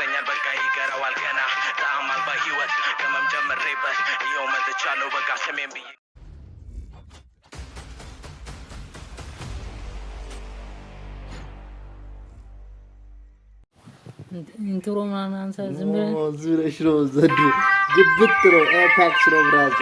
ይመስለኛል በቃ ይቀረዋል ገና ታማል በህይወት ለመም ጀምሬበት ይኸው መጥቻለሁ በቃ ስሜን ብዬ ኢንትሮ ምናምን አንሳ ዝም ብለህ ዙረሽ ነው ዘዱ ግብት ነው ኤፓክስ ነው ብራዛ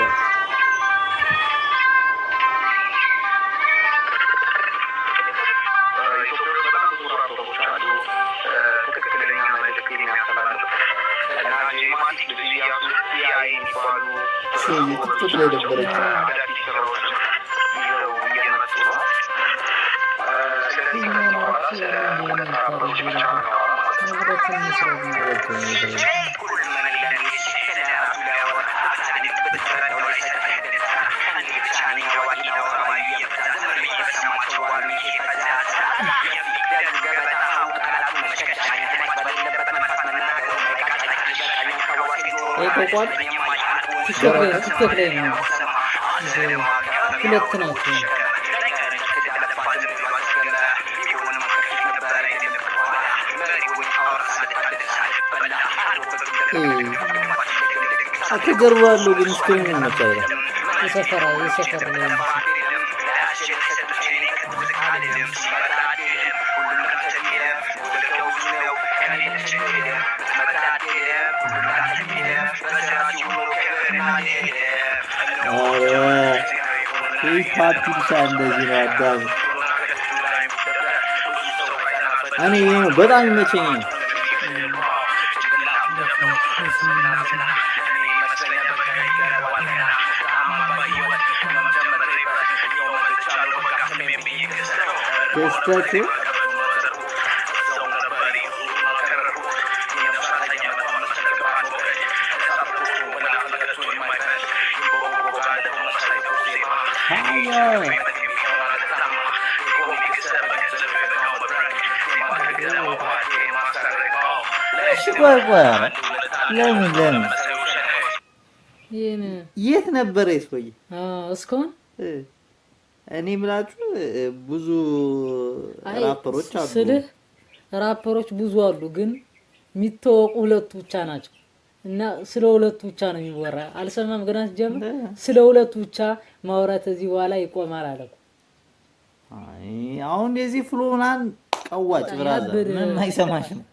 የክትት ላይ ነበረች ተቋም ቲክቶክ ላይ ነው ሁለት ናቸው አከገርባለሁ ግን እስከምን መጣው የሰፈራ ላይ ፓርቲ እንደዚህ ነው አዳም እኔ በጣም ይመቸኛል ተስተክ ለምን የት ነበር ይስቆይ እስካሁን እኔ ምላችሁ ብዙ ራፐሮች አሉ ስልህ ራፐሮች ብዙ አሉ ግን የሚታወቁ ሁለቱ ብቻ ናቸው እና ስለ ሁለቱ ብቻ ነው የሚወራ አልሰማም ገና ጀምር ስለ ሁለቱ ብቻ ማውራት እዚህ በኋላ ይቆማል አለ አይ አሁን የዚህ ፍሎናን ቀዋጭ ብራዘር ምን አይሰማሽ ነው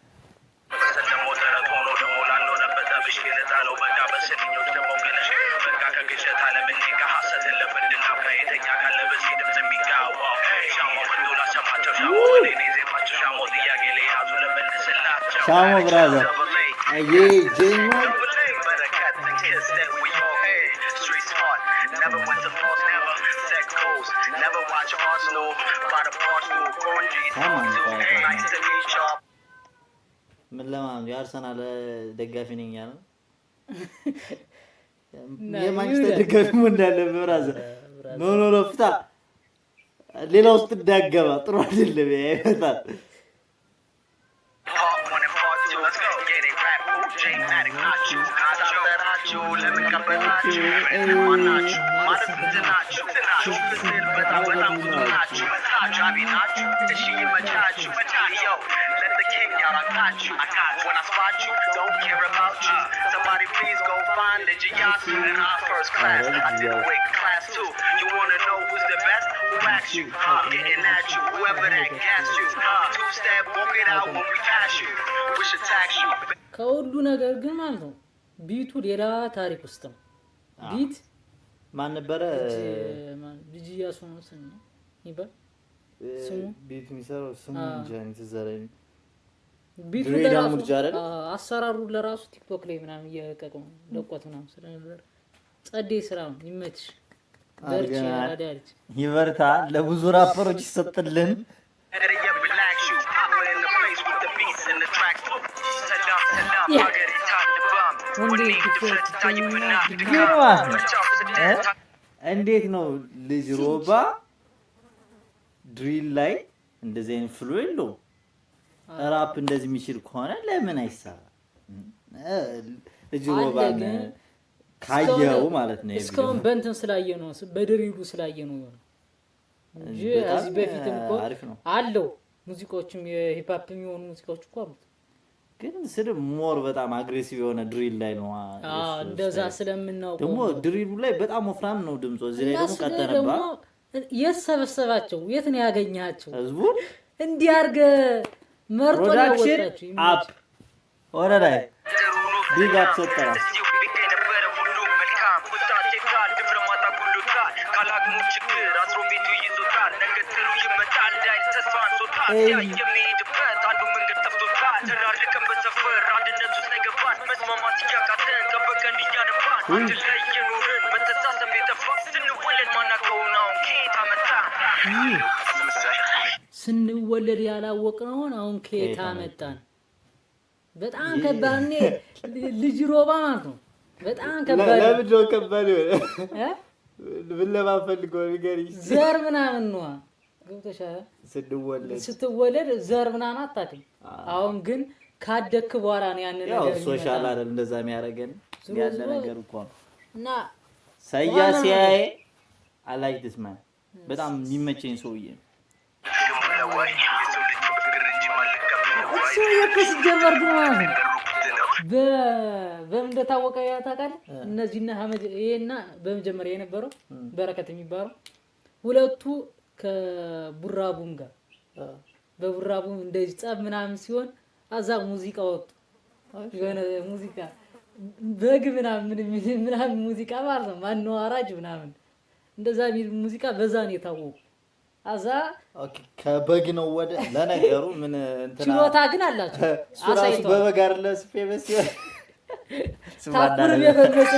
ሻሞ ብራዘር አይ ጄማ ምን ለማን የአርሰናል ደጋፊ ነኝ ያለው የማንቸስተር ደጋፊ ምን እንዳለ ብራዘር ኖ ፍታ ሌላ ውስጥ እንዳገባ ጥሩ አይደለም ያይፈታል When I spot you, don't care about you. Somebody please go find the Giasu in our first class. I did awake class 2. You wanna know who's the best? Who asked you? I'm getting at you. Whoever that gas you. Two-step, walk it out when we pass you. We should tax you. ከሁሉ ነገር ግን ማለት ነው ቢቱ ሌላ ታሪክ ውስጥ ነው ቢት ማን ነበር ጂጂያሱ ነው ስሙ ይባል ስሙ ቢት የሚሰራው ስሙ ጃኒ ተዘረኝ ቢቱ ለራሱ አሰራሩ ለራሱ ቲክቶክ ላይ ምናምን እየቀቀው ለቆት ምናምን ስለነበር ጸዴ ስራ ነው ይመችሽ በርቺ ያዳልች ይበርታ ለብዙ ራፐሮች ይሰጥልን እንዴት ነው ልጅ ሮባ ድሪል ላይ እንደዚህ ፍሎ የለው ራፕ እንደዚህ የሚችል ከሆነ ለምን አይሰራ ልጅ ሮባ ካየው ማለት ነው እስካሁን በእንትን ስላየ ነው በድሪሉ ስላየ ነው እንጂ እዚህ በፊትም እኮ አለው ሙዚቃዎችም የሂፕ ሆፕ የሚሆኑ ሙዚቃዎች እኮ አሉት ግን ስለ ሞር በጣም አግሬሲቭ የሆነ ድሪል ላይ ነው እንደዛ ስለምናውቀው ደግሞ ድሪሉ ላይ በጣም ወፍራም ነው ድምጾ እዚህ ላይ ደግሞ ቀጠነባ የሰበሰባቸው የት ነው ያገኛቸው ህዝቡን እንዲያርገ መርጦ ያወጣቸው አፕ ኦራላይ ቢግ አፕ ሰጠራ ስንወለድ ያላወቅነውን አሁን ከየት አመጣን በጣም ከባድ ነው ልጅ ሮባ ማለት ነው በጣም ከባድ ለምን ነው ከባድ ለማፈልገው ነገር ዘር ምናምን ነው ገብተሻል ስትወለድ ዘር ምናምን አታውቅም አሁን ግን ካደክ በኋላ ነው ያን ነገር ያው ሶሻል አይደል እንደዛ የሚያረገን ያለ ነገር እኮ እና ሳያሲያይ I like this man በጣም የሚመቸኝ ሰውዬ እሱ የከስ ጀመር ግን ማለት ነው በምን እንደታወቀ ያታውቃል እነዚህና ሐመድ ይሄና በመጀመሪያ የነበረው በረከት የሚባለው ሁለቱ ከቡራቡም ጋር በቡራቡም እንደዚህ ጸብ ምናምን ሲሆን አዛ ሙዚቃ ወጡ የሆነ ሙዚቃ በግ ምናምን ሙዚቃ ማለት ነው ማን ነው አራጅ ምናምን እንደዛ ሙዚቃ በዛ ነው የታወቀው አዛ ኦኬ ከበግ ነው ወደ ለነገሩ ምን እንትና ችሎታ ግን አላችሁ አሳይቶ በበጋር ለስፌበስ ታኩር የፈለሰ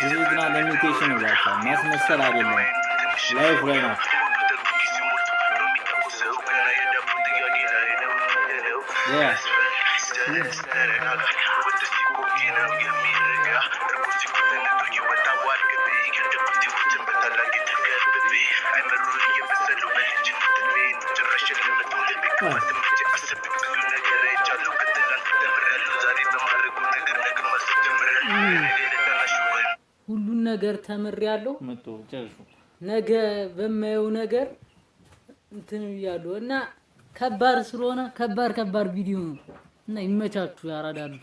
ይዝና ለሚቴሽን ይላል ማስመሰል አይደለም ላይፍ ላይ ነው Yes. ሁሉን ነገር ተምሬያለሁ ነገ በማየው ነገር እንትን ይያለው እና ከባድ ስለሆነ ከባድ ቪዲዮ ነው እና ይመቻችሁ ያራዳሉ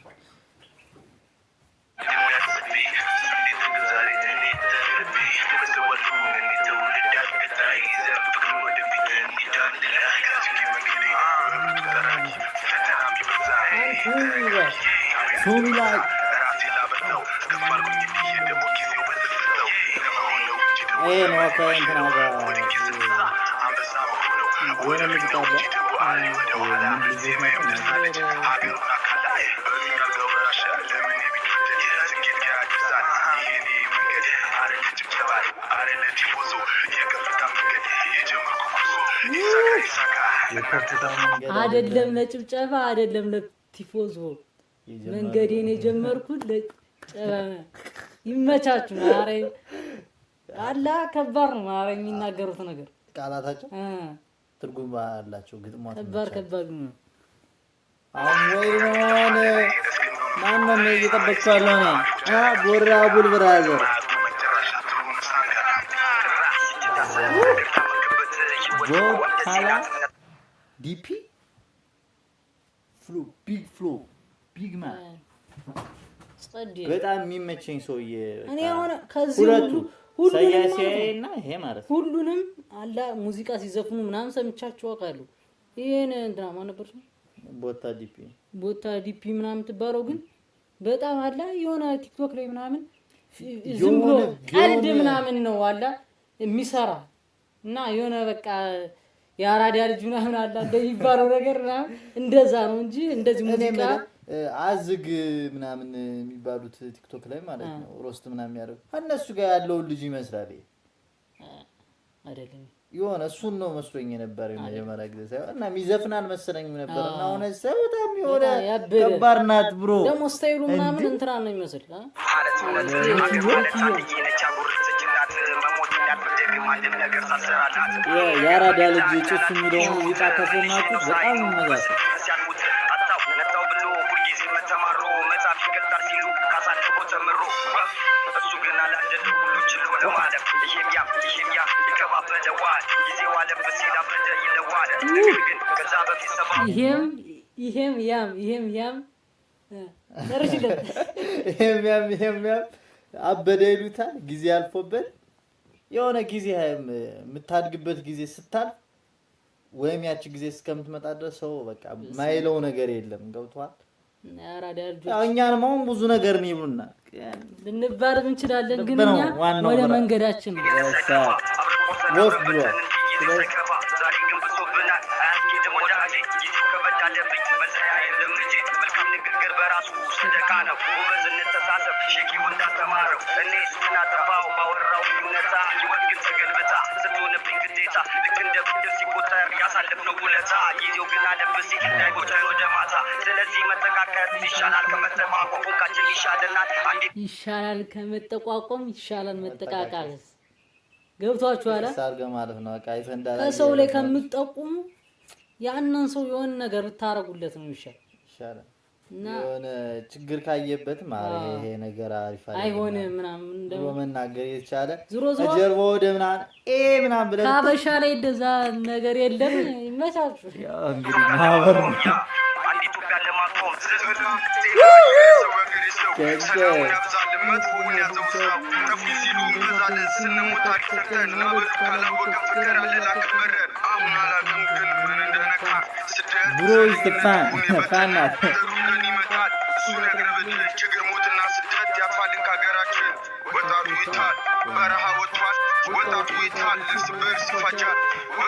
ሶሚላ ነው ከእንትና ጋር ወደ ሙዚቃ አይደለም ለጭብጨባ አይደለም ለቲፎዞ መንገዴን የጀመርኩት ለጭብጨባ ይመቻችሁ ማሬ አላ ከባድ ነው ማሬ የሚናገሩት ነገር ቃላታቸው ትርጉም አላቸው ግጥሞች ከባድ ነው አሞይሮን ማንንም እየጠበቅኳለሁ ነው ቦራቡል ብራዘር ቦታላ ዲፒ ፍሎ ቢግ ማን በጣም የሚመቸኝ ሰውዬ እኔ ሆነ ከዚህ ሳያሲያይና ይሄ ማለት ሁሉንም አላ ሙዚቃ ሲዘፍኑ ምናምን ሰምቻቸው አውቃለሁ ይሄን እንትና ማን ነበር ቦታ ዲፒ ምናምን ተባረው ግን በጣም አላ የሆነ ቲክቶክ ላይ ምናምን ዝም ብሎ ቀልድ ምናምን ነው አላ የሚሰራ እና የሆነ በቃ ያራዳ ልጅ ምናምን አላ እንደሚባለው ነገር ምናምን እንደዛ ነው እንጂ እንደዚህ ሙዚቃ አዝግ ምናምን የሚባሉት ቲክቶክ ላይ ማለት ነው ሮስት ምናምን ያደርጉ እነሱ ጋር ያለው ልጅ ይመስላል አይደለም የሆነ እሱን ነው መስሎኝ ነበር የመጀመሪያ ጊዜ ሳይሆን እና ሚዘፍናል መሰለኝ ነበር እና ሆነ ሰው በጣም የሆነ ከባድ ናት ብሮ ደግሞ ስታይሉ ምናምን እንትና ነው የሚመስል ያራዳ ልጅ ጭሱ የሚለው ሙዚቃ ከሰማችሁ በጣም ይመዛል አፍ ይገልጣል ሲሉ ካሳለፈው ተምሮ እሱ ግን አላደለ ሁሉ ችሎ ለማለፍ ይሄም ያም ይከባበደዋል ጊዜው አለበት ሲል አበደ ይለዋል ግን ከዛ በፊት ሰባው ይሄም ያም ደርሽለት ይሄም አበደ ይሉታል ጊዜ አልፎበት የሆነ ጊዜ የምታድግበት ጊዜ ስታል ወይም ያቺ ጊዜ እስከምትመጣ ድረስ ሰው በቃ ማይለው ነገር የለም ገብቷል እኛንም አሁን ብዙ ነገር ነው ይሉና ልንባል እንችላለን ግን እኛ ወደ መንገዳችን ወፍ ብሎ ይሻላል ከመጠቋቋም ይሻላል መጠቃቃል ገብቷችኋል ሳርገ ማለት ነው በቃ ይፈንዳል ከሰው ላይ ከምትጠቁሙ ያንን ሰው የሆነ ነገር ብታረጉለት ነው ይሻላል እና የሆነ ችግር ካየበት ማለት ይሄ ነገር አሪፍ አይሆንም ምናምን እንደው መናገር ይቻለ ዙሮ ጀርባው ወደ ምናምን ብለ ካበሻ ላይ እንደዛ ነገር የለም ይመቻችሁ ያው እንግዲህ ማህበር ነው Bro is the fan not.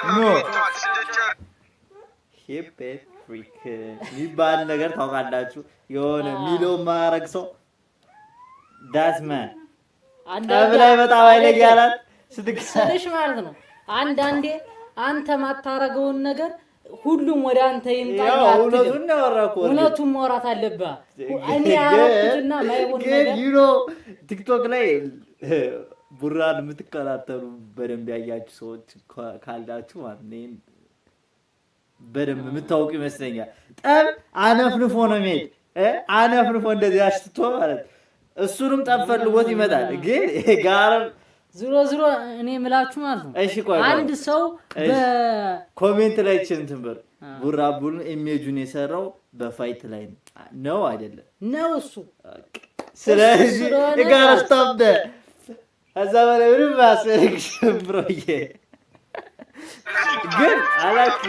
No. Hip freak. የሚባል ነገር ታውቃላችሁ የሆነ ሚሎ ማረግ ሰው that's man አብላይ በጣም አይለኝ ያላት ስትክሰሽ ማለት ነው አንዳንዴ አንተ ማታረገውን ነገር ሁሉም ወደ አንተ ይምጣ እውነቱን ማውራት አለብህ እኔ ያረኩትና ማይሆን ነገር ቲክቶክ ላይ ቡራን የምትከታተሉ በደንብ ያያችሁ ሰዎች ካልዳችሁ ማለት ነው በደንብ የምታውቁ ይመስለኛል ጠብ አነፍንፎ ነው የሚሄድ አነፍንፎ እንደዚህ አሽትቶ ማለት እሱንም ጠብ ፈልጎት ይመጣል ግን ጋር ዙሮ እኔ ምላችሁ ማለት ነው እሺ ቆይ አንድ ሰው በኮሜንት ላይ እንትን ቡራቡን ኢሜጁን የሰራው በፋይት ላይ ነው አይደለም ነው እሱ ስለዚህ ጋር ስታብ አዛ በለብን ባሰክሽ ብሮዬ ግን አላኪ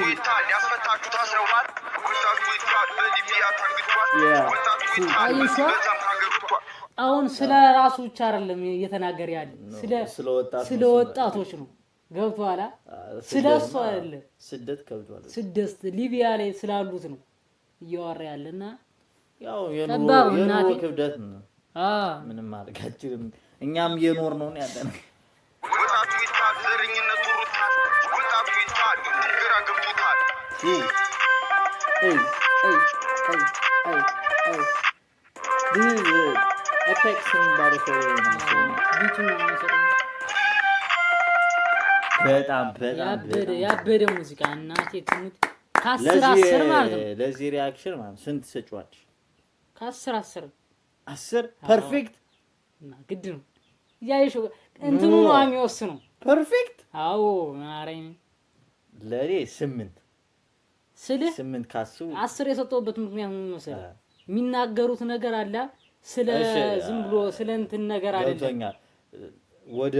ያስፈታችሁ ታስረዋል ወጣቱ ይታል በሊቢያ ታግቷል አሁን ስለ ራሱ ብቻ አይደለም እየተናገረ ያለ ስለ ወጣቶች ነው ገብቷላ ስለሱ አይደለም ስደት ከብዷል ስደት ሊቢያ ላይ ስላሉት ነው እያወራ ያለና ያው የኑሮ ክብደት ነው ምንም ማድረጋችንም እኛም እየኖር ነው ያለነው ወጣቱ ይታል ዘረኝነቱ ሩታል ወጣቱ ይታል ግራ ገብቶታል Apex የሚባለው ሰው ነው ያበደ ሙዚቃ እናቴ ትሙት ከ10 ማለት ነው ለዚህ ሪአክሽን ማለት ስንት ሰጫዋች ከ10 ፐርፌክት እና ግድ ነው ያይሽ እንትኑ ነው የሚወስነው ፐርፌክት አዎ ማረኝ ለኔ 8 ካሱ 10 የሰጠውበት ምክንያት ምን መሰለህ የሚናገሩት ነገር አለ ስለ ዝም ብሎ ስለ እንትን ነገር አይደለም ወደ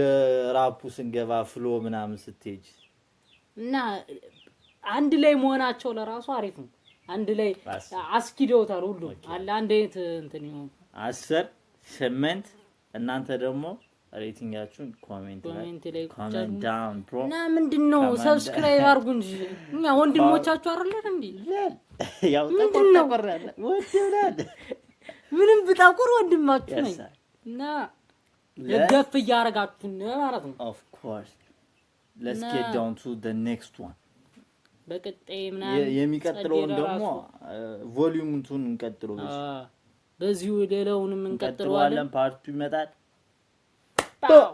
ራፑ ስንገባ ፍሎ ምናምን ስትሄጂ እና አንድ ላይ መሆናቸው ለራሱ አሪፍ ነው አንድ ላይ አስኪደውታል ሁሉ አለ አንድ አይነት እንትን ይሁን 8 እናንተ ደግሞ ሬቲንጋችሁን ኮሜንት ላይ ኮሜንት ዳውን ብሮ እና ምንድነው ሰብስክራይብ አድርጉ እንጂ እኛ ወንድሞቻችሁ አይደለን እንዴ ያው ተቆርጠቆራለ ወደውላል ምንም ብታቆር ወንድማችሁ ነኝ እና ለገፍ ያረጋችሁ ነው ማለት ነው of course let's get down to the next one በቀጣይ ምናምን የሚቀጥለው ደግሞ ቮሊዩሙን እንቀጥለው በዚሁ ሌላውንም እንቀጥለዋለን ፓርቱ ይመጣል Bow.